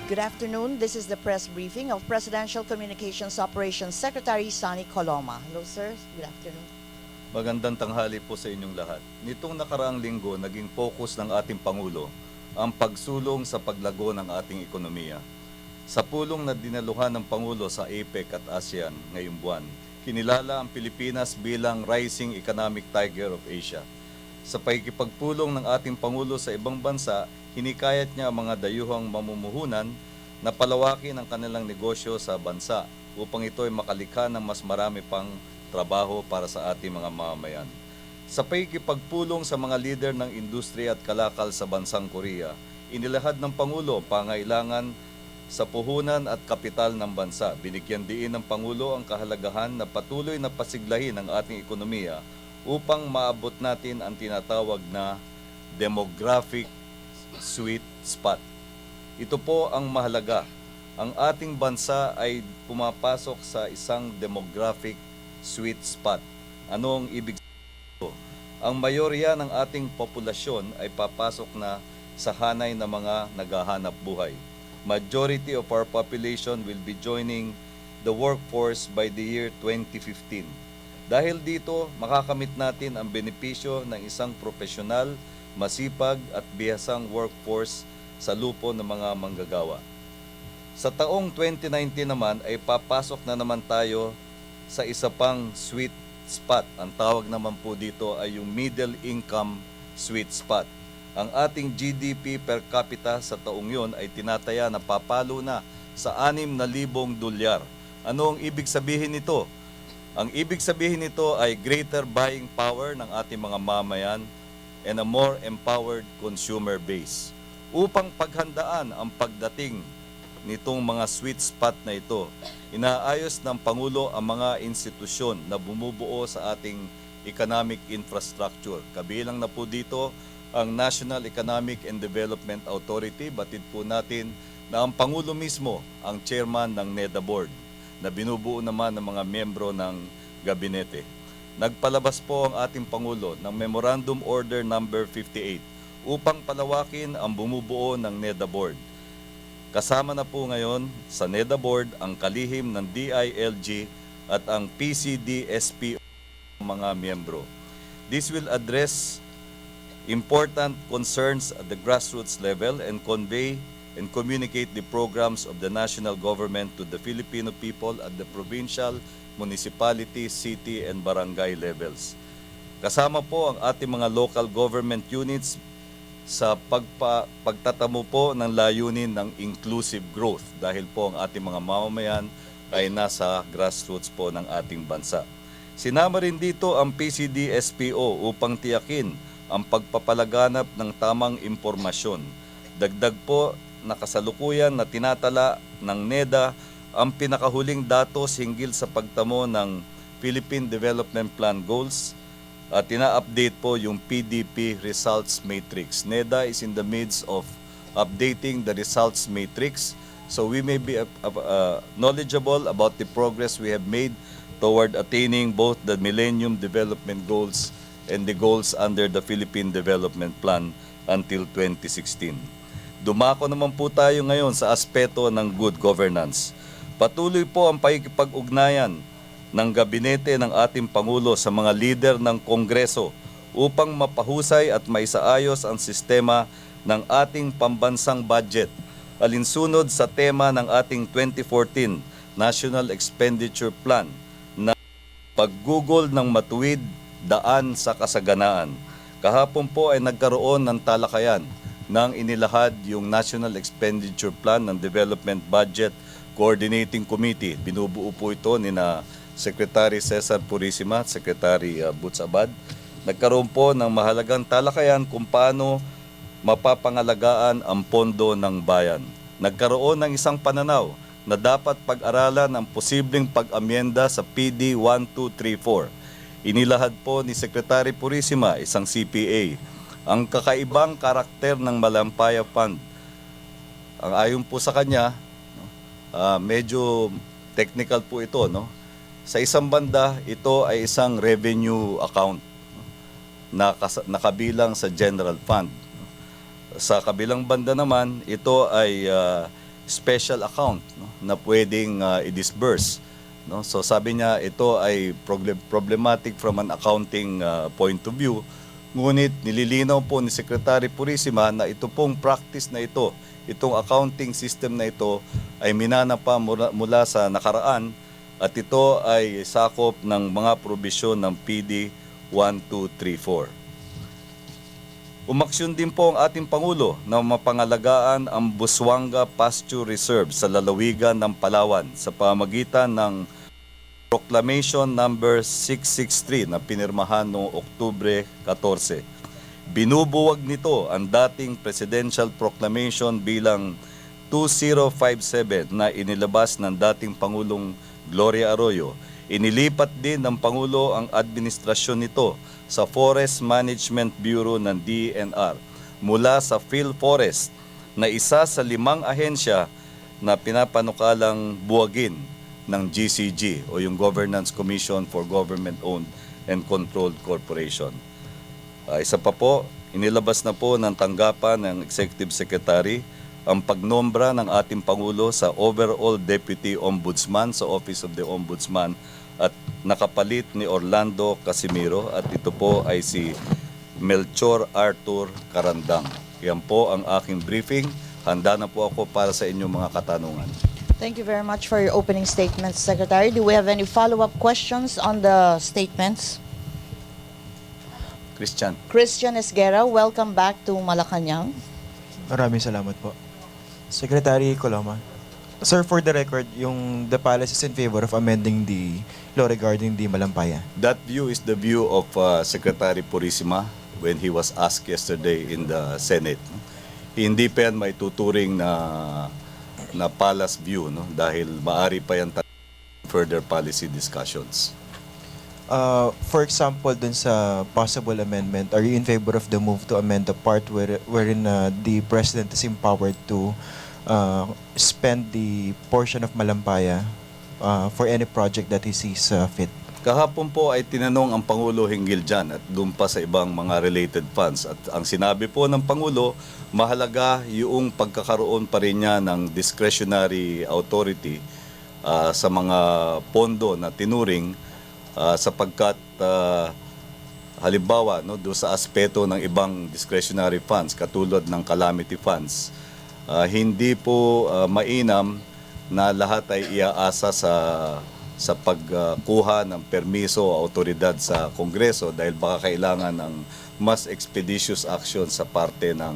Good afternoon. This is the press briefing of Presidential Communications Operations Secretary Sonny Coloma. Hello, sir. Good afternoon. Magandang tanghali po sa inyong lahat. Nitong nakaraang linggo, naging focus ng ating Pangulo ang pagsulong sa paglago ng ating ekonomiya. Sa pulong na dinaluhan ng Pangulo sa APEC at ASEAN ngayong buwan, kinilala ang Pilipinas bilang Rising Economic Tiger of Asia. Sa pakikipagpulong ng ating Pangulo sa ibang bansa, hinikayat niya ang mga dayuhang mamumuhunan na palawakin ang kanilang negosyo sa bansa upang ito ay makalikha ng mas marami pang trabaho para sa ating mga mamamayan. Sa pakikipagpulong sa mga lider ng industriya at kalakal sa bansang Korea, inilahad ng Pangulo pangailangan sa puhunan at kapital ng bansa. Binigyan diin ng Pangulo ang kahalagahan na patuloy na pasiglahin ang ating ekonomiya upang maabot natin ang tinatawag na demographic sweet spot. Ito po ang mahalaga. Ang ating bansa ay pumapasok sa isang demographic sweet spot. Ano ang ibig sabihin? Ang mayorya ng ating populasyon ay papasok na sa hanay ng mga naghahanap buhay. Majority of our population will be joining the workforce by the year 2015. Dahil dito, makakamit natin ang benepisyo ng isang profesional, masipag at bihasang workforce sa lupo ng mga manggagawa. Sa taong 2019 naman ay papasok na naman tayo sa isa pang sweet spot. Ang tawag naman po dito ay yung middle income sweet spot. Ang ating GDP per capita sa taong yon ay tinataya na papalo na sa 6,000 dolyar. Ano ang ibig sabihin nito? Ang ibig sabihin nito ay greater buying power ng ating mga mamayan and a more empowered consumer base. Upang paghandaan ang pagdating nitong mga sweet spot na ito, inaayos ng Pangulo ang mga institusyon na bumubuo sa ating economic infrastructure. Kabilang na po dito ang National Economic and Development Authority. Batid po natin na ang Pangulo mismo ang chairman ng NEDA Board, na binubuo naman ng mga miyembro ng gabinete. Nagpalabas po ang ating Pangulo ng Memorandum Order No. 58 upang palawakin ang bumubuo ng NEDA Board. Kasama na po ngayon sa NEDA Board ang kalihim ng DILG at ang PCD-SPO mga miyembro. This will address important concerns at the grassroots level and convey and communicate the programs of the national government to the Filipino people at the provincial, municipality, city, and barangay levels. Kasama po ang ating mga local government units sa pagtatamo po ng layunin ng inclusive growth dahil po ang ating mga mamamayan ay nasa grassroots po ng ating bansa. Sinama rin dito ang PCD-SPO upang tiyakin ang pagpapalaganap ng tamang impormasyon. Dagdag po na kasalukuyan na tinatala ng NEDA ang pinakahuling datos hinggil sa pagtamo ng Philippine Development Plan Goals at tina-update po yung PDP Results Matrix. NEDA is in the midst of updating the results matrix so we may be knowledgeable about the progress we have made toward attaining both the Millennium Development Goals and the goals under the Philippine Development Plan until 2016. Dumako naman po tayo ngayon sa aspeto ng good governance. Patuloy po ang pakikipag-ugnayan ng gabinete ng ating Pangulo sa mga lider ng Kongreso upang mapahusay at maisaayos ang sistema ng ating pambansang budget, alinsunod sa tema ng ating 2014 National Expenditure Plan na paggugol ng matuwid daan sa kasaganaan. Kahapon po ay nagkaroon ng talakayan nang inilahad yung National Expenditure Plan ng Development Budget Coordinating Committee. Binubuo po ito ni na Secretary Cesar Purisima at Secretary Butch Abad. Nagkaroon po ng mahalagang talakayan kung paano mapapangalagaan ang pondo ng bayan. Nagkaroon ng isang pananaw na dapat pag-aralan ang posibleng pag-amyenda sa PD 1234. Inilahad po ni Secretary Purisima, isang CPA, ang kakaibang karakter ng Malampaya Fund. Ang ayon po sa kanya, medyo technical po ito, no? Sa isang banda, ito ay isang revenue account na nakabilang sa general fund. Sa kabilang banda naman, ito ay special account, no, na pwedeng i-disburse. No? So sabi niya ito ay problematic from an accounting point of view. Ngunit nililinaw po ni Secretary Purisima na ito pong practice na ito, itong accounting system na ito ay minana pa mula sa nakaraan at ito ay sakop ng mga probisyon ng PD 1234. Umaksyon din po ang ating Pangulo na mapangalagaan ang Busuanga Pasture Reserve sa lalawigan ng Palawan sa pamamagitan ng Proclamation number 663 na pinirmahan noong Oktubre 14. Binubuwag nito ang dating Presidential Proclamation bilang 2057 na inilabas ng dating Pangulong Gloria Arroyo. Inilipat din ng Pangulo ang administrasyon nito sa Forest Management Bureau ng DENR mula sa PhilForest na isa sa 5 ahensya na pinapanukalang buwagin ng GCG o yung Governance Commission for Government-Owned and Controlled Corporation. Isa pa po, inilabas na po ng tanggapan ng Executive Secretary ang pagnombra ng ating Pangulo sa Overall Deputy Ombudsman sa Office of the Ombudsman at nakapalit ni Orlando Casimiro at ito po ay si Melchor Arthur Carandang. Yan po ang aking briefing. Handa na po ako para sa inyong mga katanungan. Thank you very much for your opening statements, Secretary. Do we have any follow-up questions on the statements? Christian Esguerra, welcome back to Malacanang. Maraming salamat po. Secretary Coloma. Sir, for the record, the palace is in favor of amending the law regarding the Malampaya. That view is the view of Secretary Purisima when he was asked yesterday in the Senate. Hindi pa yan may tuturing na palace view, no? Dahil maari pa yan further policy discussions. For example, dun sa possible amendment, are you in favor of the move to amend the part wherein the President is empowered to spend the portion of Malampaya for any project that he sees fit? Kahapon po ay tinanong ang Pangulo hinggil dyan at doon pa sa ibang mga related funds. At ang sinabi po ng Pangulo, mahalaga yung pagkakaroon pa rin niya ng discretionary authority sa mga pondo na tinuring sapagkat halimbawa doon sa aspeto ng ibang discretionary funds katulad ng calamity funds, hindi po mainam na lahat ay iaasa sa pagkuha ng permiso o autoridad sa Kongreso dahil baka kailangan ng mas expeditious action sa parte ng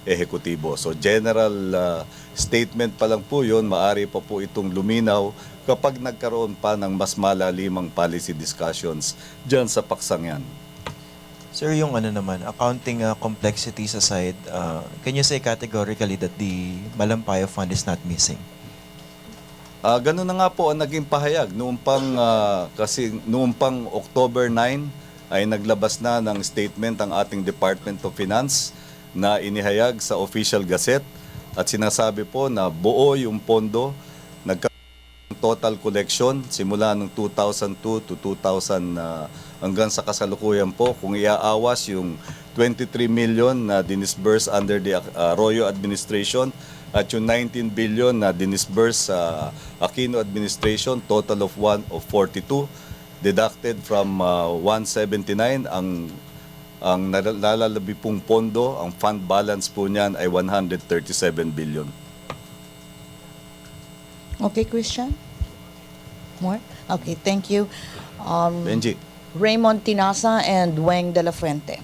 ehekutibo. So general statement pa lang po yun, maaari pa po itong luminaw kapag nagkaroon pa ng mas malalimang policy discussions dyan sa paksang yan. Sir, yung accounting complexities aside, can you say categorically that the Malampaya Fund is not missing? Ganun na nga po ang naging pahayag. Kasi noong pang October 9 ay naglabas na ng statement ang ating Department of Finance na inihayag sa Official Gazette at sinasabi po na buo yung pondo, total collection simula noong 2002 to 2000 hanggang sa kasalukuyan po. Kung iaawas yung 23 million na dinisburse under the Arroyo administration at yung 19 billion na dinisburse sa Aquino administration, total of 42, deducted from 179, ang nalalabi pong pondo, ang fund balance po niyan ay 137 billion. Okay, Christian? More? Okay, thank you. Benji. Raymond Tinasa and Weng de la Fuente.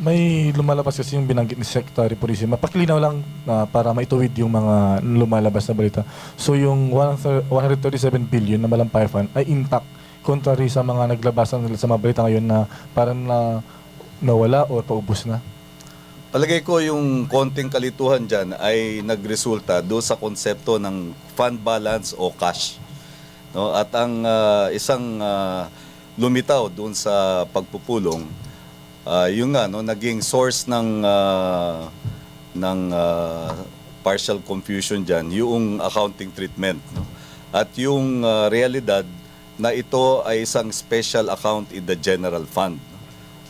May lumalabas kasi yung binanggit ni Secretary Purisima. Pakilinaw lang para maituwid yung mga lumalabas na balita. So yung 137 billion na Malampaya Fund ay intact contrary sa mga naglabasan nila sa mga balita ngayon na parang nawala o paubos na. Palagay ko yung konting kalituhan dyan ay nagresulta doon sa konsepto ng fund balance o cash. No? At ang isang lumitaw doon sa pagpupulong, yung naging source ng partial confusion dyan, yung accounting treatment. No? At yung realidad na ito ay isang special account in the general fund. No?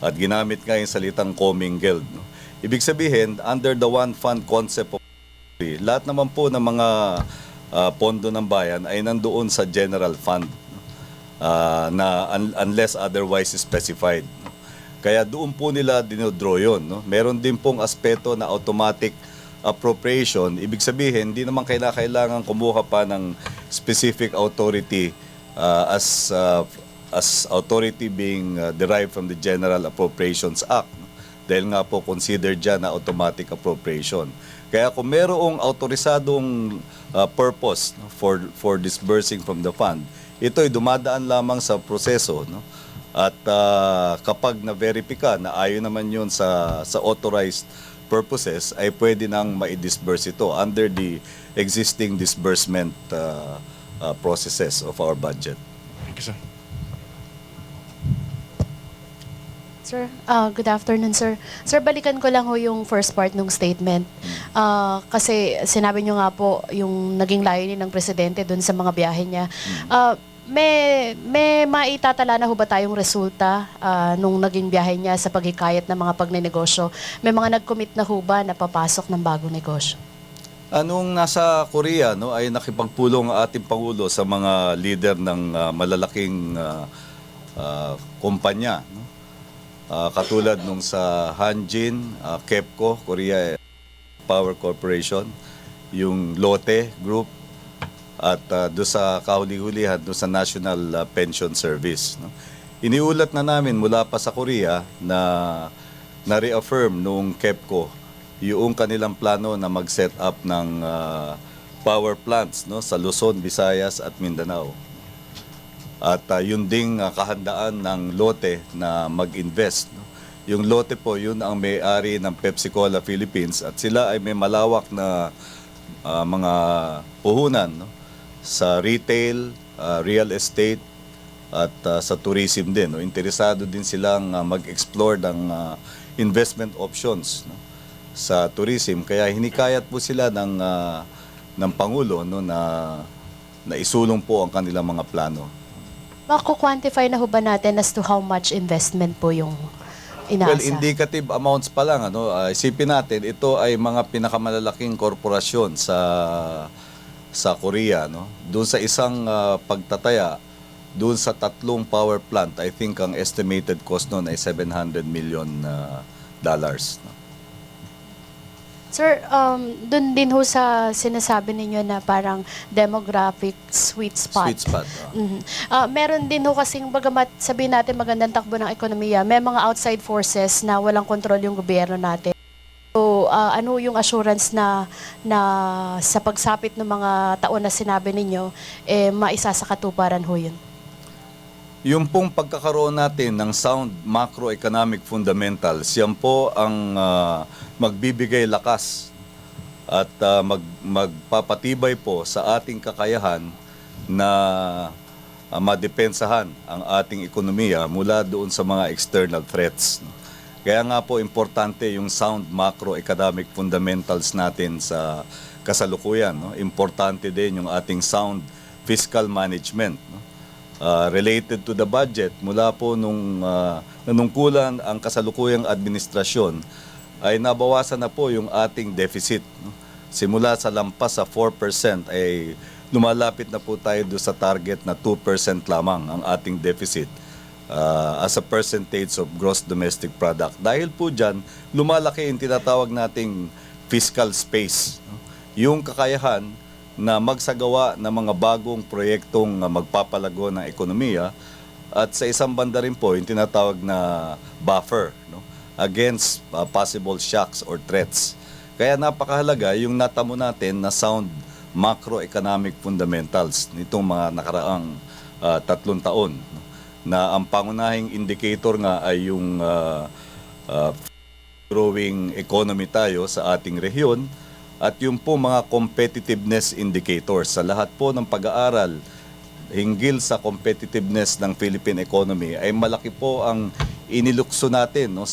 At ginamit nga yung salitang commingled. No? Ibig sabihin, under the one fund concept of lahat naman po ng mga pondo ng bayan ay nandoon sa general fund na unless otherwise specified. Kaya doon po nila dinodraw yun. No? Meron din pong aspeto na automatic appropriation. Ibig sabihin, hindi naman kailangan kumuha pa ng specific authority as authority being derived from the General Appropriations Act. No? Dahil nga po considered dyan na automatic appropriation. Kaya kung merong autorisadong purpose no, for disbursing from the fund, ito ay dumadaan lamang sa proseso. No? At kapag na-verify na ayon naman yun sa authorized purposes, ay pwede nang ma-disburse ito under the existing disbursement processes of our budget. Thank you, sir. Sir, good afternoon, sir. Sir, balikan ko lang ho yung first part ng statement. Kasi sinabi nyo nga po yung naging layunin ng presidente doon sa mga biyahe niya. May maitatala na ho ba tayong resulta nung naging biyahe niya sa paghikayat ng mga pagnenegosyo? May mga nag-commit na ho ba na papasok ng bagong negosyo? Anong nasa Korea no, ay nakipagpulong ang ating Pangulo sa mga leader ng malalaking kumpanya. No? Katulad nung sa Hanjin, KEPCO, Korea Power Corporation, yung Lotte Group, at doon sa kahuli-hulihan, doon sa National Pension Service. No? Iniulat na namin mula pa sa Korea na reaffirm nung KEPCO yung kanilang plano na mag-set up ng power plants no, sa Luzon, Visayas at Mindanao. At yun ding kahandaan ng Lotte na mag-invest. No? Yung Lotte po, yun ang may-ari ng Pepsi-Cola Philippines at sila ay may malawak na mga puhunan no? Sa retail, real estate at sa tourism din. No? Interesado din silang mag-explore ng investment options no? Sa tourism. Kaya hinikayat po sila ng Pangulo no? na isulong po ang kanilang mga plano. Mako-quantify na ho ba natin as to how much investment po yung inaasa? Well, indicative amounts pa lang. Ano? Isipin natin, ito ay mga pinakamalalaking korporasyon sa Korea. No? Doon sa isang pagtataya, doon sa 3 power plant, I think ang estimated cost noon ay $700 million. No? Sir, doon din ho sa sinasabi ninyo na parang demographic sweet spot. Sweet spot. Mhm. Meron din ho kasing bagamat sabihin natin magandang takbo ng ekonomiya, may mga outside forces na walang kontrol yung gobyerno natin. So, ano yung assurance na sa pagsapit ng mga taon na sinabi ninyo, maisasakatuparan ho yun? Yung pong pagkakaroon natin ng sound macroeconomic fundamentals, yan po ang magbibigay lakas at magpapatibay po sa ating kakayahan na madepensahan ang ating ekonomiya mula doon sa mga external threats. Kaya nga po importante yung sound macroeconomic fundamentals natin sa kasalukuyan. No? Importante din yung ating sound fiscal management. No? Related to the budget, mula po nung nanungkulan ang kasalukuyang administrasyon, ay nabawasan na po yung ating deficit. No? Simula sa lampas sa 4% ay lumalapit na po tayo doon sa target na 2% lamang ang ating deficit as a percentage of gross domestic product. Dahil po dyan, lumalaki yung tinatawag nating fiscal space. No? Yung kakayahan na magsagawa ng mga bagong proyektong magpapalago ng ekonomiya at sa isang banda rin po yung tinatawag na buffer no? Against possible shocks or threats. Kaya napakahalaga yung natamo natin na sound macroeconomic fundamentals nitong mga nakaraang 3 taon no? Na ang pangunahing indicator nga ay yung growing economy tayo sa ating rehiyon at yung po mga competitiveness indicators sa lahat po ng pag-aaral hinggil sa competitiveness ng Philippine economy ay malaki po ang inilukso natin no,